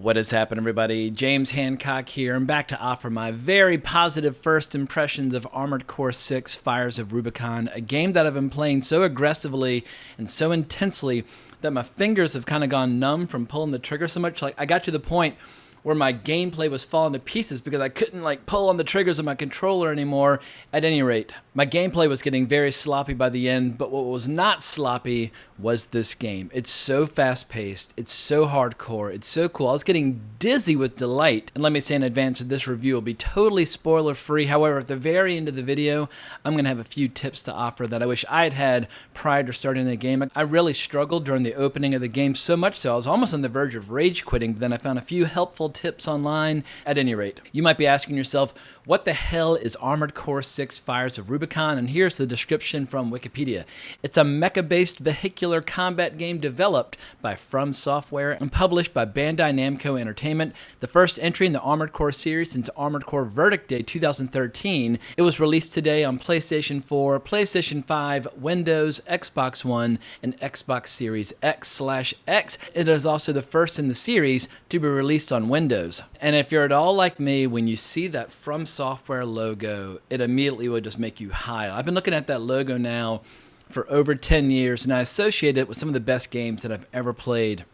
What has happened, everybody? James Hancock here. I'm back to offer my very positive first impressions of Armored Core 6 Fires of Rubicon, a game that I've been playing so aggressively and so intensely that my fingers have kind of gone numb from pulling the trigger so much. Like, I got to the point where my gameplay was falling to pieces because I couldn't pull on the triggers of my controller anymore. At any rate, my gameplay was getting very sloppy by the end, but what was not sloppy was this game. It's so fast-paced, it's so hardcore, it's so cool. I was getting dizzy with delight. And let me say in advance that this review will be totally spoiler-free. However, at the very end of the video, I'm going to have a few tips to offer that I wish I had had prior to starting the game. I really struggled during the opening of the game, so much so I was almost on the verge of rage quitting, but then I found a few helpful tips online. At any rate, you might be asking yourself, what the hell is Armored Core 6 Fires of Rubicon? And here's the description from Wikipedia. It's a mecha-based vehicular combat game developed by From Software and published by Bandai Namco Entertainment. The first entry in the Armored Core series since Armored Core Verdict Day 2013. It was released today on PlayStation 4, PlayStation 5, Windows, Xbox One, and Xbox Series X/X. It is also the first in the series to be released on Windows. And if you're at all like me, when you see that From Software logo, it immediately will just make you high. I've been looking at that logo now for over 10 years, and I associate it with some of the best games that I've ever played.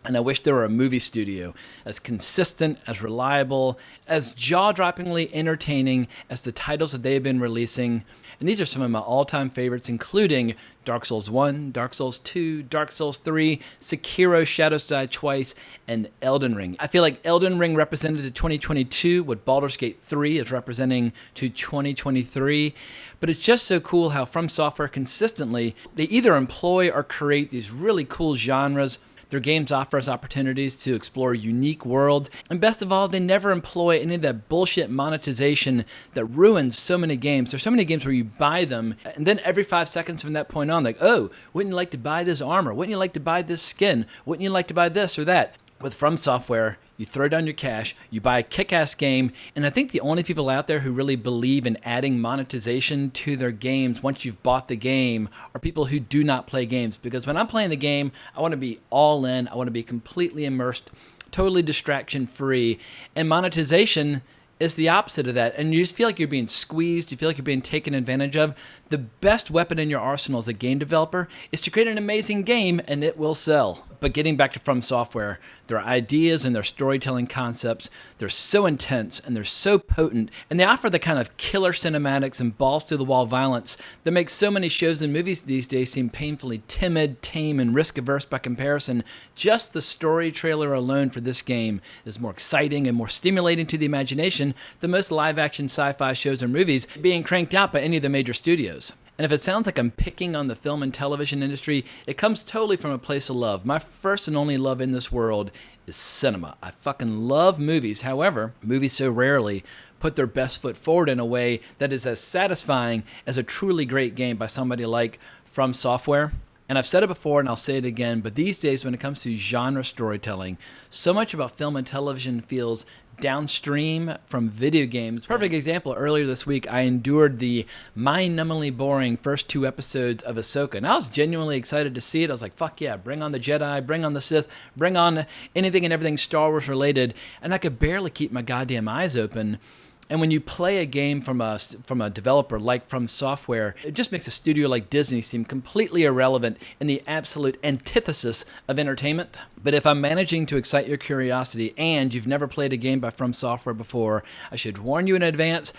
And I wish there were a movie studio as consistent, as reliable, as jaw-droppingly entertaining as the titles that they've been releasing. And these are some of my all-time favorites, including Dark Souls 1, Dark Souls 2, Dark Souls 3, Sekiro Shadows Die Twice, and Elden Ring. I feel like Elden Ring represented to 2022 what Baldur's Gate 3 is representing to 2023. But it's just so cool how From Software consistently, they either employ or create these really cool genres. Their games offer us opportunities to explore unique worlds, and best of all, they never employ any of that bullshit monetization that ruins so many games. There's so many games where you buy them, and then every 5 seconds from that point on, oh, wouldn't you like to buy this armor? Wouldn't you like to buy this skin? Wouldn't you like to buy this or that? With From Software, you throw down your cash, you buy a kick-ass game, and I think the only people out there who really believe in adding monetization to their games once you've bought the game are people who do not play games. Because when I'm playing the game, I want to be all in, I want to be completely immersed, totally distraction-free, and monetization is the opposite of that, and you just feel like you're being squeezed, you feel like you're being taken advantage of. The best weapon in your arsenal as a game developer is to create an amazing game, and it will sell. But getting back to From Software, their ideas and their storytelling concepts, they're so intense and they're so potent, and they offer the kind of killer cinematics and balls-to-the-wall violence that makes so many shows and movies these days seem painfully timid, tame, and risk-averse by comparison. Just the story trailer alone for this game is more exciting and more stimulating to the imagination than most live-action sci-fi shows or movies being cranked out by any of the major studios. And if it sounds like I'm picking on the film and television industry, it comes totally from a place of love. My first and only love in this world is cinema. I fucking love movies. However, movies so rarely put their best foot forward in a way that is as satisfying as a truly great game by somebody like From Software. And I've said it before and I'll say it again, but these days when it comes to genre storytelling, so much about film and television feels downstream from video games. Perfect example, earlier this week I endured the mind-numbingly boring first 2 episodes of Ahsoka, and I was genuinely excited to see it. I was like, fuck yeah, bring on the Jedi, bring on the Sith, bring on anything and everything Star Wars related, and I could barely keep my goddamn eyes open. And when you play a game from a developer like From Software, it just makes a studio like Disney seem completely irrelevant and the absolute antithesis of entertainment. But if I'm managing to excite your curiosity and you've never played a game by From Software before, I should warn you in advance.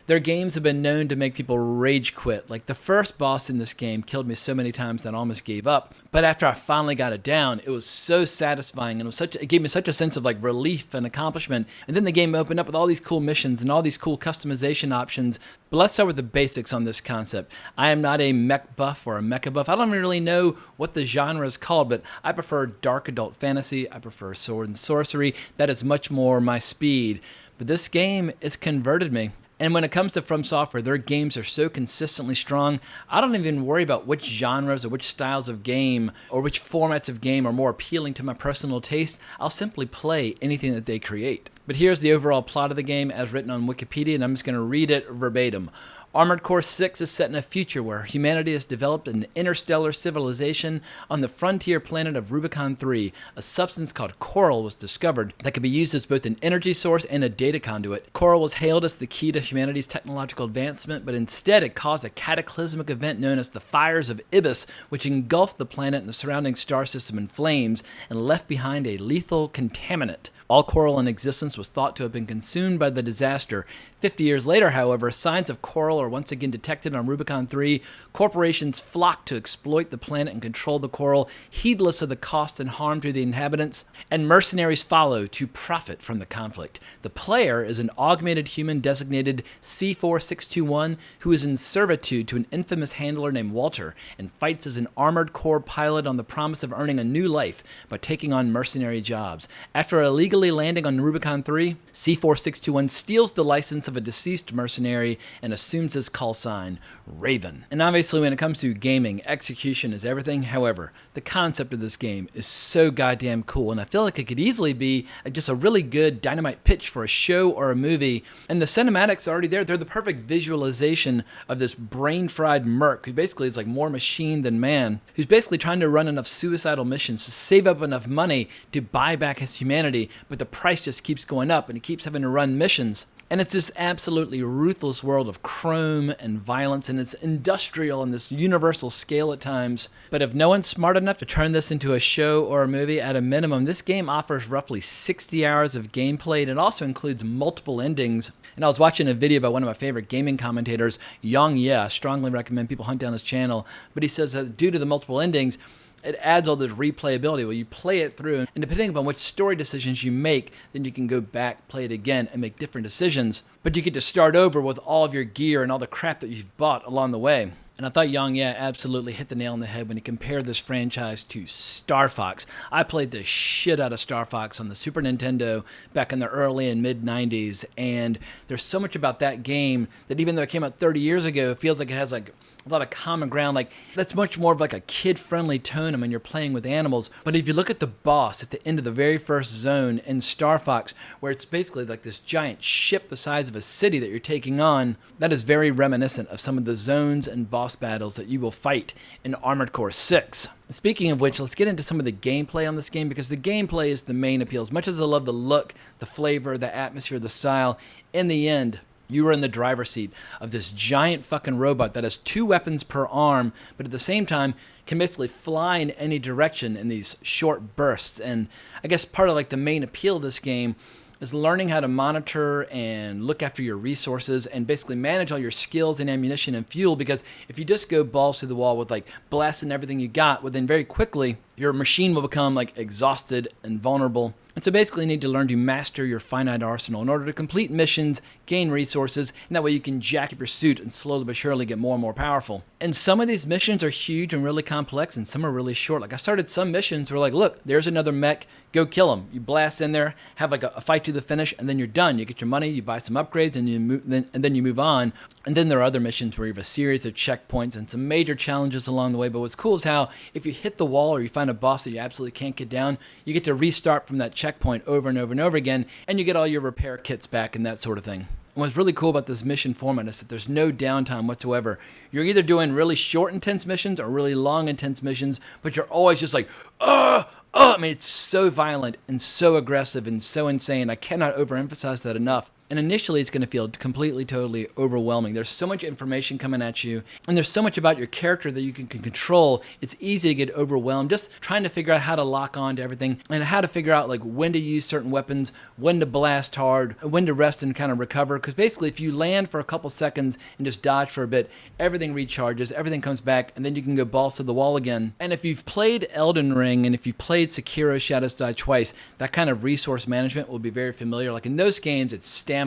Their games have been known to make people rage quit. Like the first boss in this game killed me so many times that I almost gave up. But after I finally got it down, it was so satisfying and it gave me such a sense of relief and accomplishment. And then the game opened up with all these cool missions and all these cool customization options. But let's start with the basics on this concept. I am not a mech buff or a mecha buff. I don't really know what the genre is called, but I prefer dark adult fantasy. I prefer sword and sorcery. That is much more my speed. But this game has converted me. And when it comes to From Software, their games are so consistently strong, I don't even worry about which genres or which styles of game or which formats of game are more appealing to my personal taste. I'll simply play anything that they create. But here's the overall plot of the game as written on Wikipedia, and I'm just going to read it verbatim. Armored Core 6 is set in a future where humanity has developed an interstellar civilization. On the frontier planet of Rubicon 3, a substance called coral was discovered that could be used as both an energy source and a data conduit. Coral was hailed as the key to humanity's technological advancement, but instead it caused a cataclysmic event known as the Fires of Ibis, which engulfed the planet and the surrounding star system in flames and left behind a lethal contaminant. All coral in existence was thought to have been consumed by the disaster. 50 years later, however, signs of coral are once again detected on Rubicon 3. Corporations flock to exploit the planet and control the coral, heedless of the cost and harm to the inhabitants, and mercenaries follow to profit from the conflict. The player is an augmented human designated C4621 who is in servitude to an infamous handler named Walter and fights as an armored core pilot on the promise of earning a new life by taking on mercenary jobs. After illegally landing on Rubicon 3, C4621 steals the license of a deceased mercenary and assumes his call sign, Raven. And obviously when it comes to gaming, execution is everything. However, the concept of this game is so goddamn cool, and I feel like it could easily be just a really good dynamite pitch for a show or a movie. And the cinematics are already there. They're the perfect visualization of this brain-fried merc who basically is like more machine than man, who's basically trying to run enough suicidal missions to save up enough money to buy back his humanity, but the price just keeps going up and he keeps having to run missions. And it's this absolutely ruthless world of chrome and violence, and it's industrial on this universal scale at times. But if no one's smart enough to turn this into a show or a movie, at a minimum, this game offers roughly 60 hours of gameplay, and it also includes multiple endings. And I was watching a video by one of my favorite gaming commentators, Yang Ye. I strongly recommend people hunt down his channel. But he says that due to the multiple endings, it adds all this replayability where you play it through, and depending upon which story decisions you make, then you can go back, play it again, and make different decisions. But you get to start over with all of your gear and all the crap that you've bought along the way. And I thought Yang Ye absolutely hit the nail on the head when he compared this franchise to Star Fox. I played the shit out of Star Fox on the Super Nintendo back in the early and mid-90s, and there's so much about that game that even though it came out 30 years ago, it feels like it has like a lot of common ground. Like, that's much more of like a kid-friendly tone when you're playing with animals. But if you look at the boss at the end of the very first zone in Star Fox, where it's basically like this giant ship the size of a city that you're taking on, that is very reminiscent of some of the zones and boss battles that you will fight in Armored Core 6. Speaking of which, let's get into some of the gameplay on this game, because the gameplay is the main appeal. As much as I love the look, the flavor, the atmosphere, the style, in the end, you are in the driver's seat of this giant fucking robot that has 2 weapons per arm, but at the same time can basically fly in any direction in these short bursts. And I guess part of like the main appeal of this game is learning how to monitor and look after your resources and basically manage all your skills and ammunition and fuel, because if you just go balls to the wall with like blasting everything you got, well then very quickly your machine will become like exhausted and vulnerable. And so basically you need to learn to master your finite arsenal in order to complete missions, gain resources, and that way you can jack up your suit and slowly but surely get more and more powerful. And some of these missions are huge and really complex, and some are really short. Like I started some missions where like, look, there's another mech, go kill him. You blast in there, have like a fight to the finish, and then you're done. You get your money, you buy some upgrades, and then you move on. And then there are other missions where you have a series of checkpoints and some major challenges along the way. But what's cool is how if you hit the wall or you find a boss that you absolutely can't get down, you get to restart from that checkpoint over and over and over again, and you get all your repair kits back and that sort of thing. And what's really cool about this mission format is that there's no downtime whatsoever. You're either doing really short, intense missions or really long, intense missions, but you're always just like, I mean, it's so violent and so aggressive and so insane. I cannot overemphasize that enough. And initially, it's going to feel completely, totally overwhelming. There's so much information coming at you, and there's so much about your character that you can control. It's easy to get overwhelmed just trying to figure out how to lock on to everything and how to figure out like when to use certain weapons, when to blast hard, when to rest and kind of recover. Because basically, if you land for a couple seconds and just dodge for a bit, everything recharges, everything comes back, and then you can go balls to the wall again. And if you've played Elden Ring and if you've played Sekiro Shadows Die Twice, that kind of resource management will be very familiar. Like in those games, it's stamina.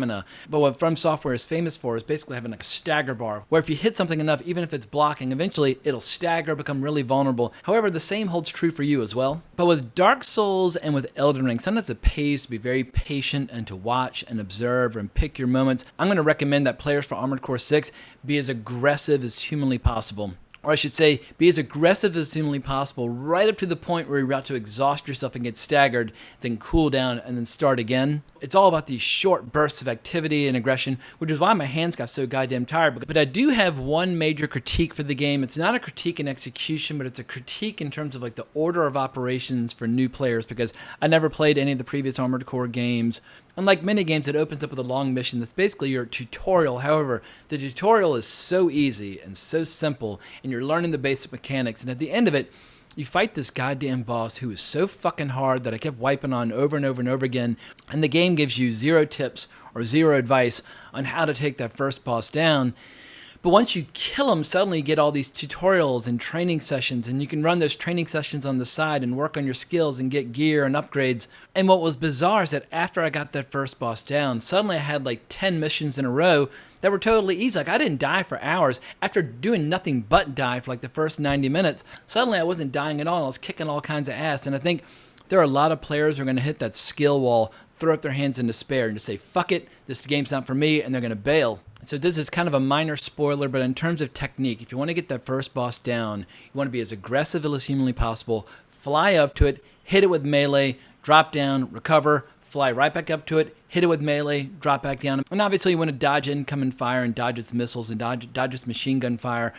But what From Software is famous for is basically having like a stagger bar, where if you hit something enough, even if it's blocking, eventually it'll stagger, become really vulnerable. However, the same holds true for you as well. But with Dark Souls and with Elden Ring, sometimes it pays to be very patient and to watch and observe and pick your moments. I'm going to recommend that players for Armored Core 6 be as aggressive as humanly possible. Or I should say, be as aggressive as humanly possible, right up to the point where you're about to exhaust yourself and get staggered, then cool down and then start again. It's all about these short bursts of activity and aggression, which is why my hands got so goddamn tired. But I do have one major critique for the game. It's not a critique in execution, but it's a critique in terms of like the order of operations for new players, because I never played any of the previous Armored Core games. Unlike many games, it opens up with a long mission that's basically your tutorial. However, the tutorial is so easy and so simple, and you're learning the basic mechanics. And at the end of it, you fight this goddamn boss who is so fucking hard that I kept wiping on over and over and over again. And the game gives you 0 tips or 0 advice on how to take that first boss down. But once you kill him, suddenly you get all these tutorials and training sessions, and you can run those training sessions on the side and work on your skills and get gear and upgrades. And what was bizarre is that after I got that first boss down, suddenly I had like 10 missions in a row that were totally easy. Like, I didn't die for hours. After doing nothing but die for like the first 90 minutes, suddenly I wasn't dying at all. I was kicking all kinds of ass. And I think there are a lot of players who are going to hit that skill wall, throw up their hands in despair, and just say, fuck it, this game's not for me, and they're going to bail. So this is kind of a minor spoiler, but in terms of technique, if you want to get that first boss down, you want to be as aggressive as humanly possible, fly up to it, hit it with melee, drop down, recover, fly right back up to it, hit it with melee, drop back down. And obviously you want to dodge incoming fire and dodge its missiles and dodge its machine gun fire.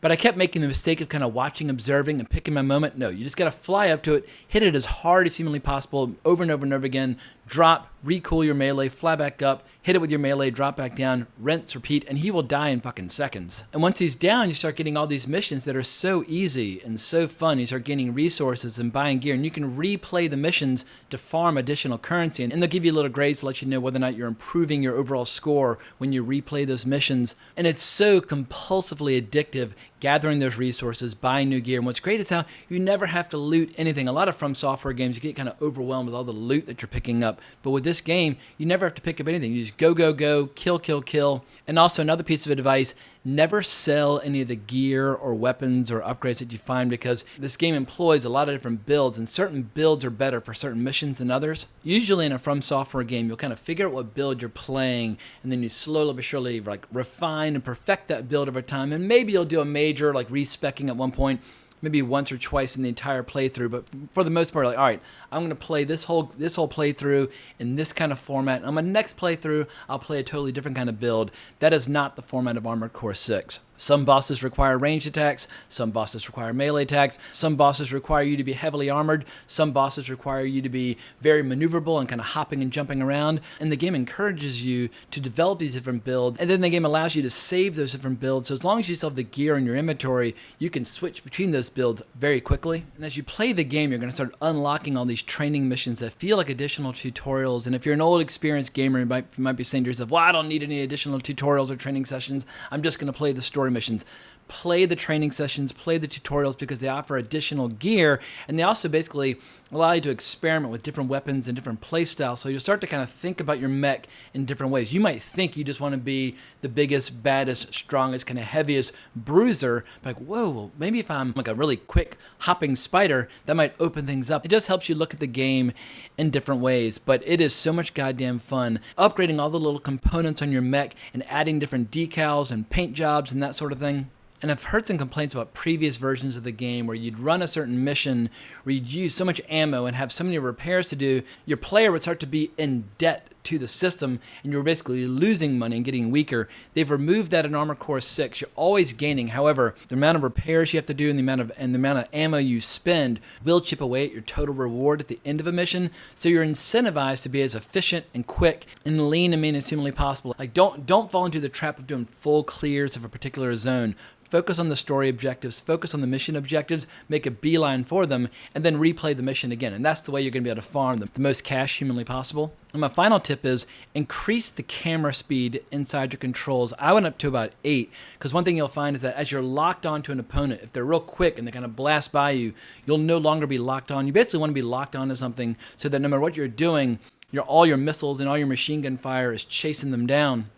But I kept making the mistake of kind of watching, observing, and picking my moment. No, you just got to fly up to it, hit it as hard as humanly possible, over and over and over again, drop, recool your melee, fly back up, hit it with your melee, drop back down, rinse, repeat, and he will die in fucking seconds. And once he's down, you start getting all these missions that are so easy and so fun. You start gaining resources and buying gear, and you can replay the missions to farm additional currency. And they'll give you little grades to let you know whether or not you're improving your overall score when you replay those missions. And it's so compulsively addictive, gathering those resources, buying new gear. And what's great is how you never have to loot anything. A lot of From Software games, you get kind of overwhelmed with all the loot that you're picking up. But with this game, you never have to pick up anything. You just go, go, go, kill, kill, kill. And also another piece of advice, never sell any of the gear or weapons or upgrades that you find, because this game employs a lot of different builds, and certain builds are better for certain missions than others. Usually in a From Software game, you'll kind of figure out what build you're playing, and then you slowly but surely like refine and perfect that build over time. And maybe you'll do a major like respecking at one point, maybe once or twice in the entire playthrough, but for the most part, like, all right, I'm going to play this whole playthrough in this kind of format. And on my next playthrough, I'll play a totally different kind of build. That is not the format of Armored Core 6. Some bosses require ranged attacks, some bosses require melee attacks, some bosses require you to be heavily armored, some bosses require you to be very maneuverable and kind of hopping and jumping around. And the game encourages you to develop these different builds, and then the game allows you to save those different builds. So as long as you still have the gear in your inventory, you can switch between those builds very quickly. And as you play the game, you're going to start unlocking all these training missions that feel like additional tutorials. And if you're an old experienced gamer, you might be saying to yourself, well, I don't need any additional tutorials or training sessions. I'm just going to play the story missions. Play the training sessions, play the tutorials, because they offer additional gear, and they also basically allow you to experiment with different weapons and different play styles. So you'll start to kind of think about your mech in different ways. You might think you just want to be the biggest, baddest, strongest, kind of heaviest bruiser. Like, whoa, well, maybe if I'm like a really quick hopping spider, that might open things up. It just helps you look at the game in different ways, but it is so much goddamn fun. Upgrading all the little components on your mech and adding different decals and paint jobs and that sort of thing. And I've heard some complaints about previous versions of the game where you'd run a certain mission where you'd use so much ammo and have so many repairs to do, your player would start to be in debt to the system, and you're basically losing money and getting weaker. They've removed that in Armored Core 6. You're always gaining. However, the amount of repairs you have to do and the amount of ammo you spend will chip away at your total reward at the end of a mission. So you're incentivized to be as efficient and quick and lean and mean as humanly possible. Like, don't fall into the trap of doing full clears of a particular zone. Focus on the story objectives, focus on the mission objectives, make a beeline for them, and then replay the mission again. And that's the way you're going to be able to farm the most cash humanly possible. And my final tip is increase the camera speed inside your controls. I went up to about 8, because one thing you'll find is that as you're locked onto an opponent, if they're real quick and they kind of blast by you, you'll no longer be locked on. You basically want to be locked onto something so that no matter what you're doing, all your missiles and all your machine gun fire is chasing them down.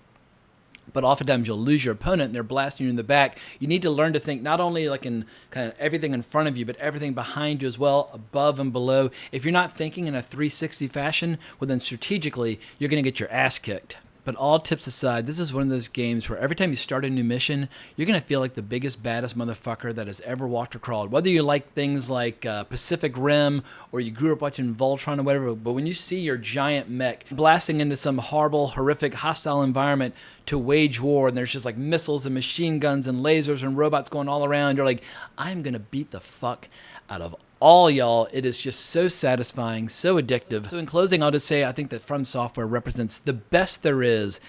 But oftentimes you'll lose your opponent and they're blasting you in the back. You need to learn to think not only like in kind of everything in front of you, but everything behind you as well, above and below. If you're not thinking in a 360 fashion, well then strategically, you're going to get your ass kicked. But all tips aside, this is one of those games where every time you start a new mission, you're going to feel like the biggest, baddest motherfucker that has ever walked or crawled. Whether you like things like Pacific Rim or you grew up watching Voltron or whatever, but when you see your giant mech blasting into some horrible, horrific, hostile environment to wage war, and there's just like missiles and machine guns and lasers and robots going all around, you're like, I'm going to beat the fuck out of all y'all. It is just so satisfying, so addictive. So in closing, I'll just say I think that From Software represents the best there is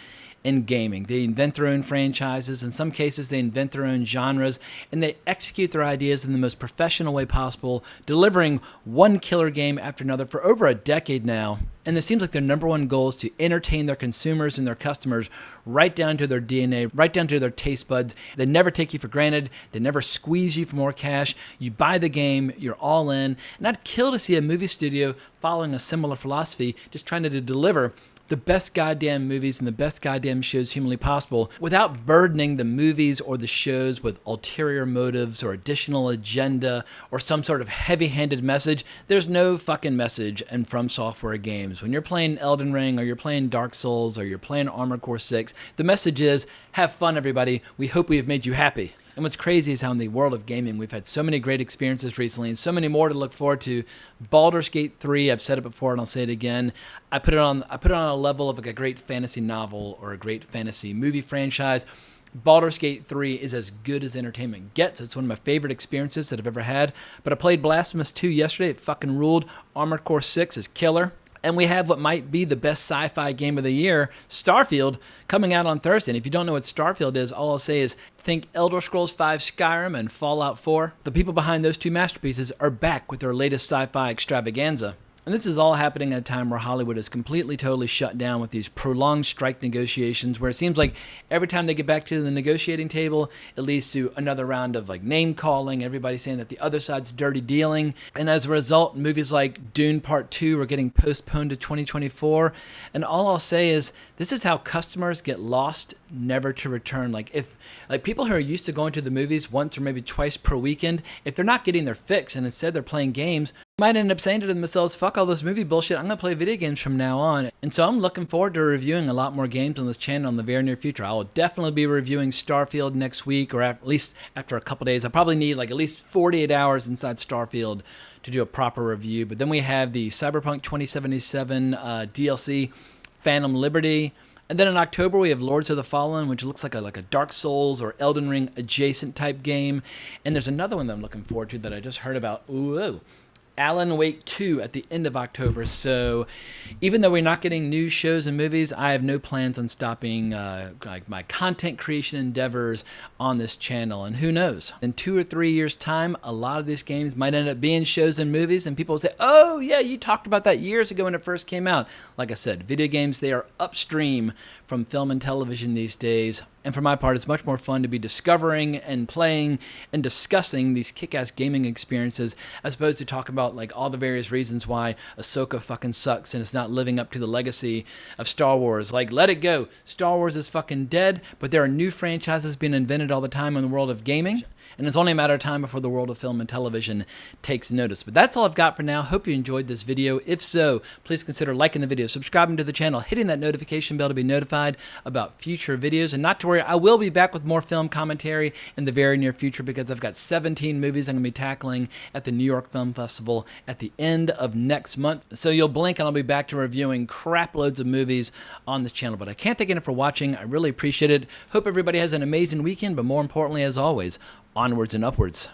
in gaming. They invent their own franchises. In some cases, they invent their own genres, and they execute their ideas in the most professional way possible, delivering one killer game after another for over a decade now. And it seems like their number one goal is to entertain their consumers and their customers right down to their DNA, right down to their taste buds. They never take you for granted. They never squeeze you for more cash. You buy the game, you're all in. And I'd kill to see a movie studio following a similar philosophy, just trying to deliver the best goddamn movies and the best goddamn shows humanly possible without burdening the movies or the shows with ulterior motives or additional agenda or some sort of heavy-handed message. There's no fucking message in From Software games. When you're playing Elden Ring or you're playing Dark Souls or you're playing Armored Core 6, the message is, have fun, everybody. We hope we have made you happy. And what's crazy is how in the world of gaming, we've had so many great experiences recently and so many more to look forward to. Baldur's Gate 3, I've said it before and I'll say it again. I put it on a level of like a great fantasy novel or a great fantasy movie franchise. Baldur's Gate 3 is as good as entertainment gets. It's one of my favorite experiences that I've ever had. But I played Blasphemous 2 yesterday. It fucking ruled. Armored Core 6 is killer. And we have what might be the best sci-fi game of the year, Starfield, coming out on Thursday. And if you don't know what Starfield is, all I'll say is think Elder Scrolls V Skyrim and Fallout 4. The people behind those two masterpieces are back with their latest sci-fi extravaganza. And this is all happening at a time where Hollywood is completely, totally shut down with these prolonged strike negotiations where it seems like every time they get back to the negotiating table, it leads to another round of like name calling, everybody saying that the other side's dirty dealing. And as a result, movies like Dune Part 2 are getting postponed to 2024. And all I'll say is this is how customers get lost, never to return. Like if people who are used to going to the movies once or maybe twice per weekend, if they're not getting their fix and instead they're playing games, might end up saying to themselves, fuck all this movie bullshit, I'm going to play video games from now on. And so I'm looking forward to reviewing a lot more games on this channel in the very near future. I will definitely be reviewing Starfield next week, or at least after a couple days. I probably need like at least 48 hours inside Starfield to do a proper review. But then we have the Cyberpunk 2077 DLC, Phantom Liberty. And then in October, we have Lords of the Fallen, which looks like a Dark Souls or Elden Ring adjacent type game. And there's another one that I'm looking forward to that I just heard about. Ooh. Alan Wake 2 at the end of October. So even though we're not getting new shows and movies, I have no plans on stopping like my content creation endeavors on this channel. And who knows, in 2 or 3 years time, a lot of these games might end up being shows and movies, and people will say, oh yeah, you talked about that years ago when it first came out. Like I said, video games, they are upstream from film and television these days. And for my part, it's much more fun to be discovering and playing and discussing these kick-ass gaming experiences as opposed to talking about like all the various reasons why Ahsoka fucking sucks and it's not living up to the legacy of Star Wars. Like, let it go. Star Wars is fucking dead, but there are new franchises being invented all the time in the world of gaming. And it's only a matter of time before the world of film and television takes notice. But that's all I've got for now. Hope you enjoyed this video. If so, please consider liking the video, subscribing to the channel, hitting that notification bell to be notified about future videos. And not to worry, I will be back with more film commentary in the very near future because I've got 17 movies I'm going to be tackling at the New York Film Festival at the end of next month. So you'll blink and I'll be back to reviewing crap loads of movies on this channel. But I can't thank you enough for watching. I really appreciate it. Hope everybody has an amazing weekend, but more importantly, as always, onwards and upwards.